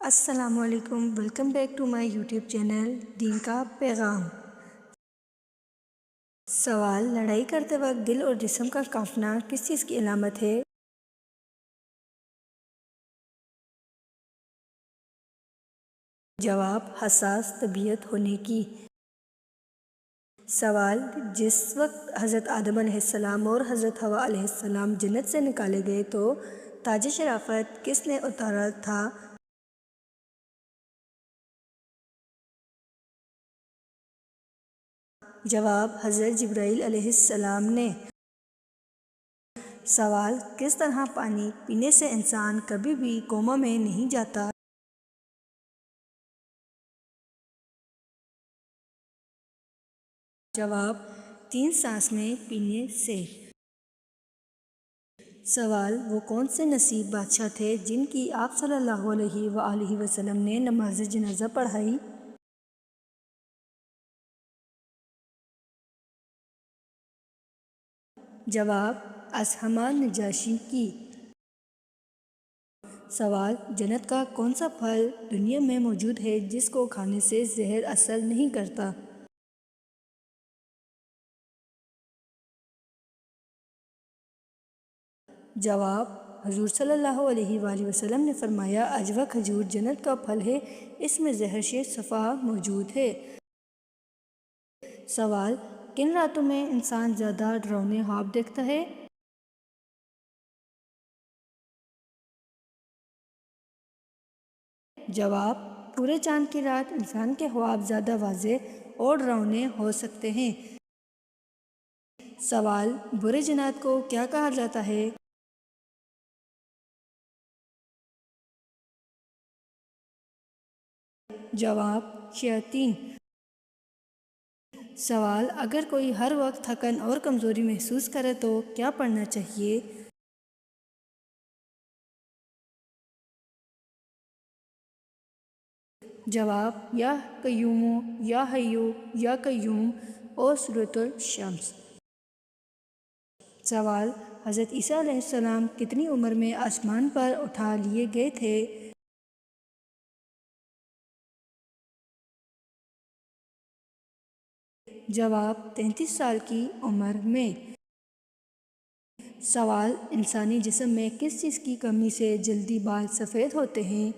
السلام علیکم، welcome back to my YouTube channel دین کا پیغام۔ سوال: لڑائی کرتے وقت دل اور جسم کا کانپنا کس چیز کی علامت ہے؟ جواب: حساس طبیعت ہونے کی۔ سوال: جس وقت حضرت آدم علیہ السلام اور حضرت حوا علیہ السلام جنت سے نکالے گئے تو تاج شرافت کس نے اتارا تھا؟ جواب: حضرت جبرائیل علیہ السلام نے۔ سوال: کس طرح پانی پینے سے انسان کبھی بھی کوما میں نہیں جاتا؟ جواب: 3 سانس میں پینے سے۔ سوال: وہ کون سے نصیب بادشاہ تھے جن کی آپ صلی اللہ علیہ وآلہ وسلم نے نماز جنازہ پڑھائی؟ جواب: اصحمہ نجاشی کی۔ سوال: جنت کا کون سا پھل دنیا میں موجود ہے جس کو کھانے سے زہر اثر نہیں کرتا؟ جواب: حضور صلی اللہ علیہ وآلہ وسلم نے فرمایا، عجوہ کھجور جنت کا پھل ہے، اس میں زہرش صفا موجود ہے۔ سوال: کن راتوں میں انسان زیادہ ڈراؤنے خواب دیکھتا ہے؟ جواب: پورے چاند کی رات انسان کے خواب زیادہ واضح اور ڈراؤنے ہو سکتے ہیں۔ سوال: برے جنات کو کیا کہا جاتا ہے؟ جواب: شیاطین۔ سوال: اگر کوئی ہر وقت تھکن اور کمزوری محسوس کرے تو کیا پڑھنا چاہیے؟ جواب: یا قیوم یا حیو یا قیوم اور سورۃ الشمس۔ سوال: حضرت عیسیٰ علیہ السلام کتنی عمر میں آسمان پر اٹھا لیے گئے تھے؟ جواب: 33 سال کی عمر میں۔ سوال: انسانی جسم میں کس چیز کی کمی سے جلدی بال سفید ہوتے ہیں؟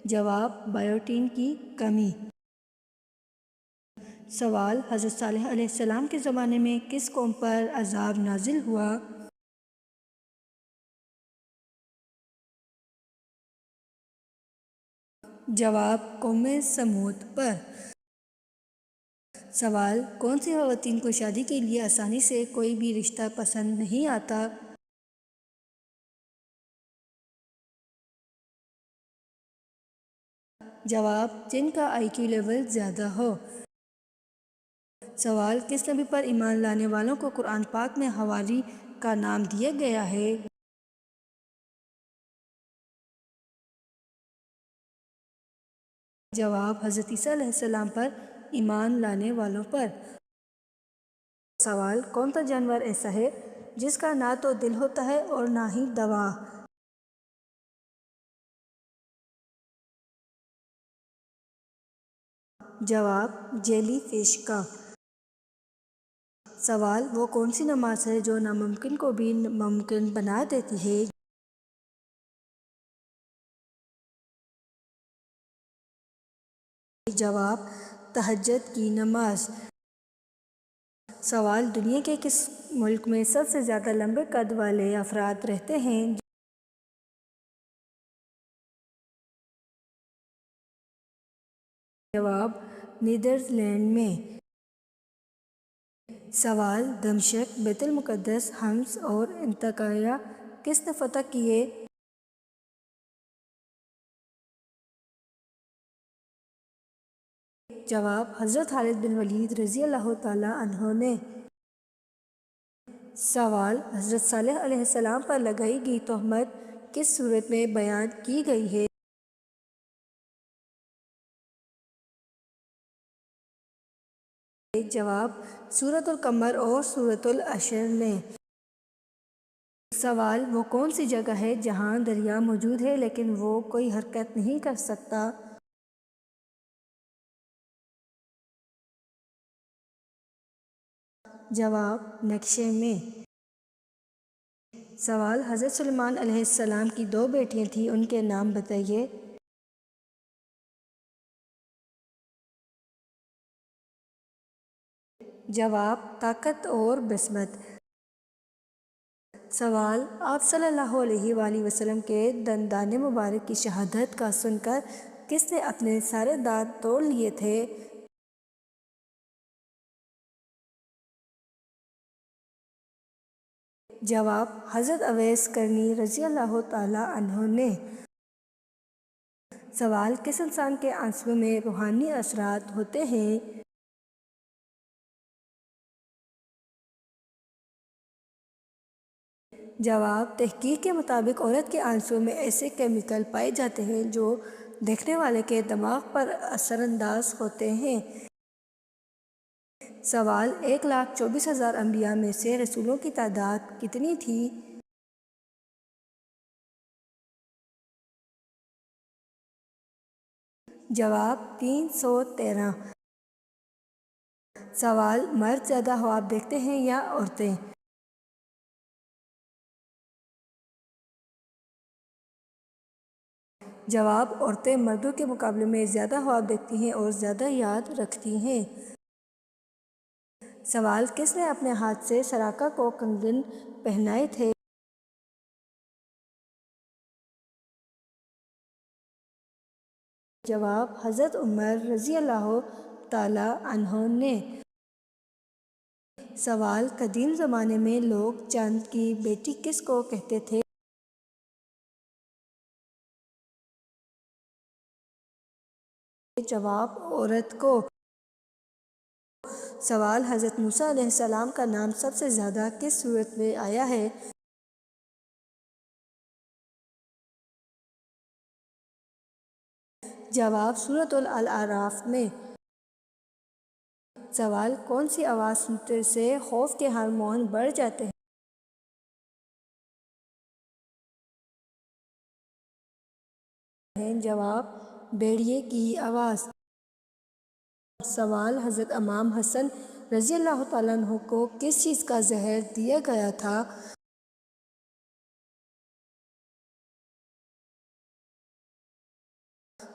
جواب: بائیوٹین کی کمی۔ سوال: حضرت صالح علیہ السلام کے زمانے میں کس قوم پر عذاب نازل ہوا؟ جواب: قوم سمود پر۔ سوال: کون سی خواتین کو شادی کے لیے آسانی سے کوئی بھی رشتہ پسند نہیں آتا؟ جواب: جن کا آئی کیو لیول زیادہ ہو۔ سوال: کس نبی پر ایمان لانے والوں کو قرآن پاک میں حواری کا نام دیا گیا ہے؟ جواب: حضرت عیسیٰ علیہ السلام پر ایمان لانے والوں پر۔ سوال: کون سا جانور ایسا ہے جس کا نہ تو دل ہوتا ہے اور نہ ہی دماغ؟ جواب: جیلی فش کا۔ سوال: وہ کون سی نماز ہے جو ناممکن کو بھی ممکن بنا دیتی ہے؟ جواب: تہجد کی نماز۔ سوال: دنیا کے کس ملک میں سب سے زیادہ لمبے قد والے افراد رہتے ہیں؟ جواب: نیدرلینڈ میں۔ سوال: دمشق، بیت المقدس، حمص اور انطاکیہ کس نے فتح کیے؟ جواب: حضرت خالد بن ولید رضی اللہ تعالی عنہ نے۔ سوال: حضرت صالح علیہ السلام پر لگائی گئی تہمت کس سورت میں بیان کی گئی ہے؟ جواب: سورۃ القمر اور سورۃ الحشر میں۔ سوال: وہ کون سی جگہ ہے جہاں دریا موجود ہے لیکن وہ کوئی حرکت نہیں کر سکتا؟ جواب: نقشے میں۔ سوال: حضرت سلیمان علیہ السلام کی 2 بیٹیاں تھیں، ان کے نام بتائیے۔ جواب: طاقت اور بسمت۔ سوال: آپ صلی اللہ علیہ وآلہ وسلم کے دندان مبارک کی شہادت کا سن کر کس نے اپنے سارے دانت توڑ لیے تھے؟ جواب: حضرت اویس کرنی رضی اللہ تعالی عنہ نے۔ سوال: کس انسان کے آنسوؤں میں روحانی اثرات ہوتے ہیں؟ جواب: تحقیق کے مطابق عورت کے آنسوؤں میں ایسے کیمیکل پائے جاتے ہیں جو دیکھنے والے کے دماغ پر اثر انداز ہوتے ہیں۔ سوال: 1,24,000 انبیاء میں سے رسولوں کی تعداد کتنی تھی؟ جواب: 313۔ سوال: مرد زیادہ خواب دیکھتے ہیں یا عورتیں؟ جواب: عورتیں مردوں کے مقابلے میں زیادہ خواب دیکھتی ہیں اور زیادہ یاد رکھتی ہیں۔ سوال: کس نے اپنے ہاتھ سے سراقہ کو کنگن پہنائے تھے؟ جواب: حضرت عمر رضی اللہ تعالی عنہ نے۔ سوال: قدیم زمانے میں لوگ چاند کی بیٹی کس کو کہتے تھے؟ جواب: عورت کو۔ سوال: حضرت موسیٰ علیہ السلام کا نام سب سے زیادہ کس سورت میں آیا ہے؟ جواب: سورۃ الاعراف میں۔ سوال: کون سی آواز سننے سے خوف کے ہارمون بڑھ جاتے ہیں؟ جواب: بھیڑیے کی آواز۔ سوال: حضرت امام حسن رضی اللہ تعالیٰ عنہ کو کس چیز کا زہر دیا گیا تھا؟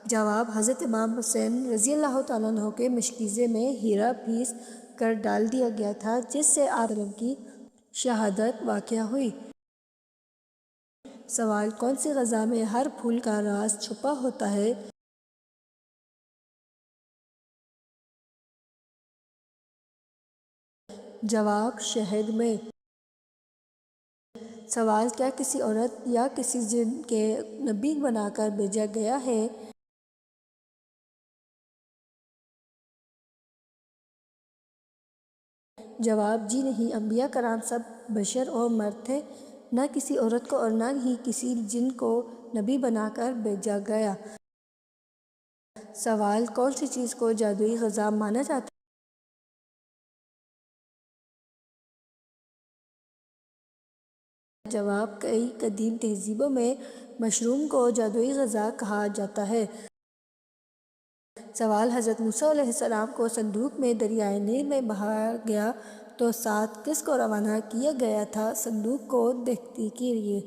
جواب: حضرت امام حسین رضی اللہ تعالیٰ عنہ کے مشکیزے میں ہیرا پیس کر ڈال دیا گیا تھا جس سے آپ صلی اللہ علیہ وسلم کی شہادت واقع ہوئی۔ سوال: کون سی غذا میں ہر پھول کا راز چھپا ہوتا ہے؟ جواب: شہد میں۔ سوال: کیا کسی عورت یا کسی جن کے نبی بنا کر بھیجا گیا ہے؟ جواب: جی نہیں، انبیاء کرام سب بشر اور مرد تھے، نہ کسی عورت کو اور نہ ہی کسی جن کو نبی بنا کر بھیجا گیا۔ سوال: کون سی چیز کو جادوئی غذا مانا جاتا ہے؟ جواب: کئی قدیم تہذیبوں میں مشروم کو جادوئی غذا کہا جاتا ہے۔ سوال: حضرت موسیٰ علیہ السلام کو صندوق میں دریائے نیل میں بہایا گیا تو ساتھ کس کو روانہ کیا گیا تھا صندوق کو دیکھنے کے لیے؟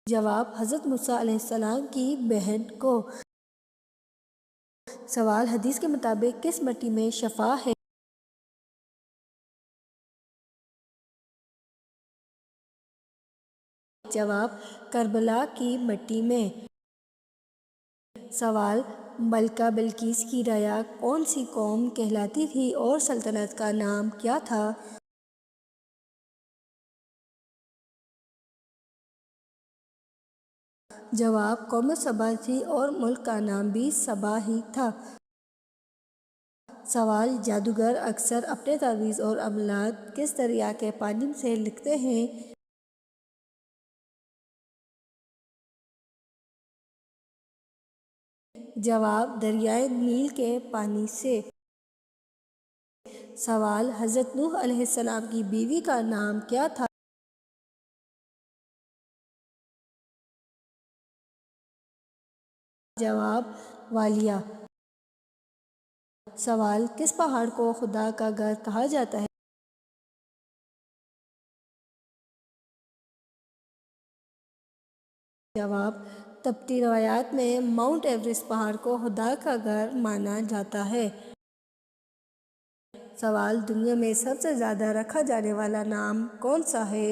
جواب: حضرت موسیٰ علیہ السلام کی بہن کو۔ سوال: حدیث کے مطابق کس مٹی میں شفا ہے؟ جواب: کربلا کی مٹی میں۔ سوال: ملکہ بلقیس کی رعایا کون سی قوم کہلاتی تھی اور سلطنت کا نام کیا تھا؟ جواب: قوم سبا تھی اور ملک کا نام بھی سبا ہی تھا۔ سوال: جادوگر اکثر اپنے تعویذ اور عملات کس دریا کے پانی سے لکھتے ہیں؟ جواب: دریائے نیل کے پانی سے۔ سوال، حضرت نوح علیہ السلام کی بیوی کا نام کیا تھا؟ جواب، والیہ۔ سوال، کس پہاڑ کو خدا کا گھر کہا جاتا ہے؟ جواب، تبتی روایات میں ماؤنٹ ایورسٹ پہاڑ کو خدا کا گھر مانا جاتا ہے۔ سوال، دنیا میں سب سے زیادہ رکھا جانے والا نام کون سا ہے؟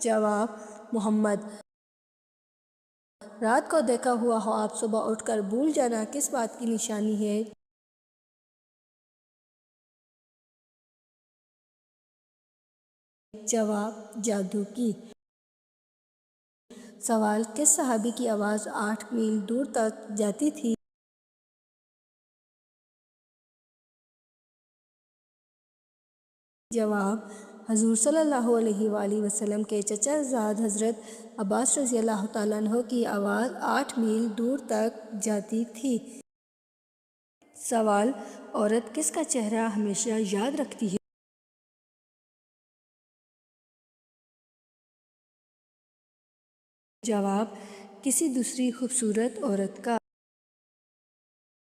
جواب، محمد۔ رات کو دیکھا ہوا خواب صبح اٹھ کر بھول جانا کس بات کی نشانی ہے؟ جواب، جادو کی۔ سوال، کس صحابی کی آواز 8 میل دور تک جاتی تھی؟ جواب، حضور صلی اللہ علیہ وآلہ وسلم کے چچا زاد حضرت عباس رضی اللہ تعالیٰ عنہ کی آواز 8 میل دور تک جاتی تھی۔ سوال، عورت کس کا چہرہ ہمیشہ یاد رکھتی ہے؟ جواب، کسی دوسری خوبصورت عورت کا۔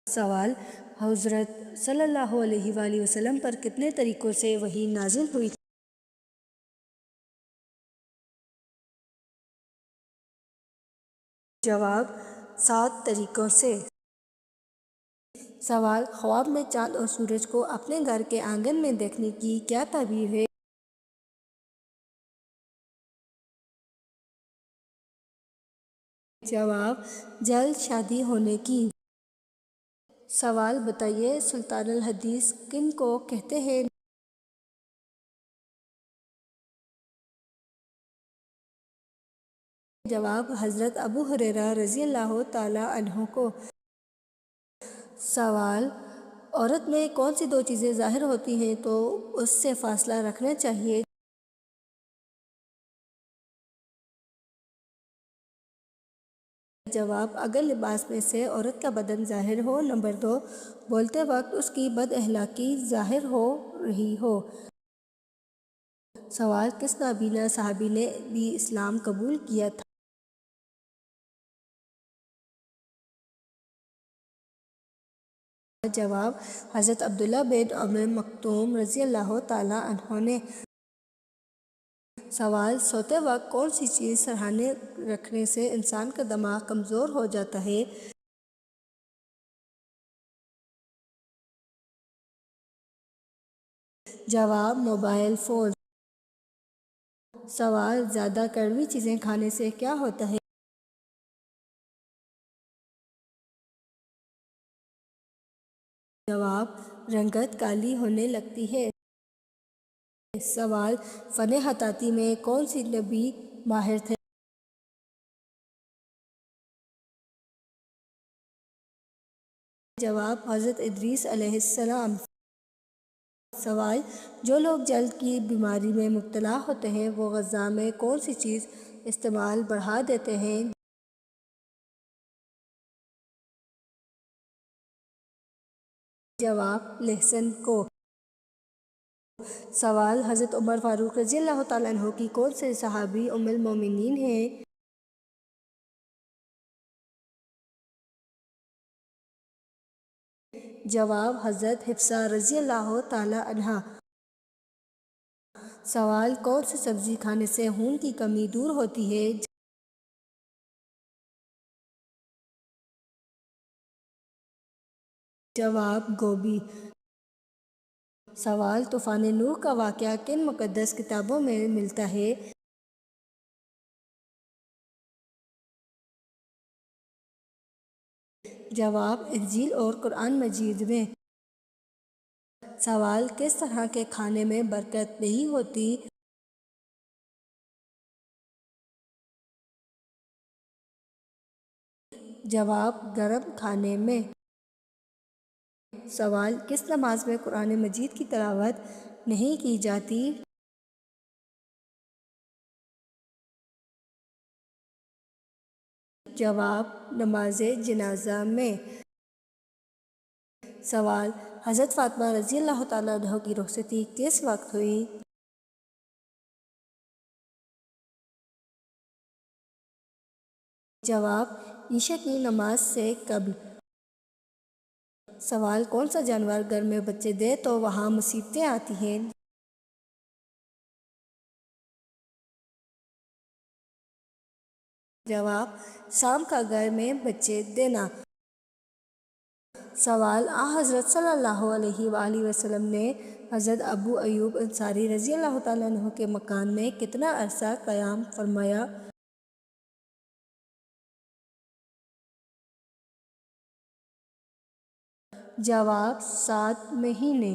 سوال، حضرت صلی اللہ علیہ وآلہ وسلم پر کتنے طریقوں سے وحی نازل ہوئی؟ جواب، 7 طریقوں سے۔ سوال، خواب میں چاند اور سورج کو اپنے گھر کے آنگن میں دیکھنے کی کیا تعبیر ہے؟ جواب، جلد شادی ہونے کی۔ سوال، بتائیے سلطان الحدیث کن کو کہتے ہیں؟ جواب، حضرت ابو ہریرہ رضی اللہ تعالیٰ عنہ کو۔ سوال، عورت میں کون سی 2 چیزیں ظاہر ہوتی ہیں تو اس سے فاصلہ رکھنا چاہیے؟ جواب، اگر لباس میں سے عورت کا بدن ظاہر ہو۔ نمبر 2، بولتے وقت اس کی بد اخلاقی ظاہر ہو رہی ہو۔ سوال، کس نابینا صحابی نے بھی اسلام قبول کیا تھا؟ جواب، حضرت عبداللہ بن عمر مکتوم رضی اللہ تعالیٰ عنہ نے۔ سوال، سوتے وقت کون سی چیز سرہانے رکھنے سے انسان کا دماغ کمزور ہو جاتا ہے؟ جواب، موبائل فون۔ سوال، زیادہ کڑوی چیزیں کھانے سے کیا ہوتا ہے؟ جواب، رنگت کالی ہونے لگتی ہے۔ سوال، فن خطاطی میں کون سی نبی ماہر تھے؟ جواب، حضرت ادریس علیہ السلام۔ سوال، جو لوگ جلد کی بیماری میں مبتلا ہوتے ہیں وہ غذا میں کون سی چیز استعمال بڑھا دیتے ہیں؟ جواب، لہسن کو۔ سوال، حضرت عمر فاروق رضی اللہ تعالیٰ عنہ کی کون سے صحابی ام المومنین ہیں؟ جواب، حضرت حفصہ رضی اللہ تعالیٰ عنہا۔ سوال، کون سی سبزی کھانے سے خون کی کمی دور ہوتی ہے؟ جواب، گوبھی۔ سوال، طوفان نوح کا واقعہ کن مقدس کتابوں میں ملتا ہے؟ جواب، انجیل اور قرآن مجید میں۔ سوال، کس طرح کے کھانے میں برکت نہیں ہوتی؟ جواب، گرم کھانے میں۔ سوال، کس نماز میں قرآن مجید کی تلاوت نہیں کی جاتی؟ جواب: نماز جنازہ میں۔ سوال: حضرت فاطمہ رضی اللہ تعالیٰ عنہ کی رخصتی کس وقت ہوئی؟ جواب: عشاء کی نماز سے قبل۔ سوال: کون سا جانور گھر میں بچے دے تو وہاں مصیبتیں آتی ہیں؟ جواب: سانپ کا گھر میں بچے دینا۔ سوال: حضرت صلی اللہ علیہ وآلہ وسلم نے حضرت ابو ایوب انصاری رضی اللہ تعالیٰ عنہ کے مکان میں کتنا عرصہ قیام فرمایا؟ جواب: 7 مہینے۔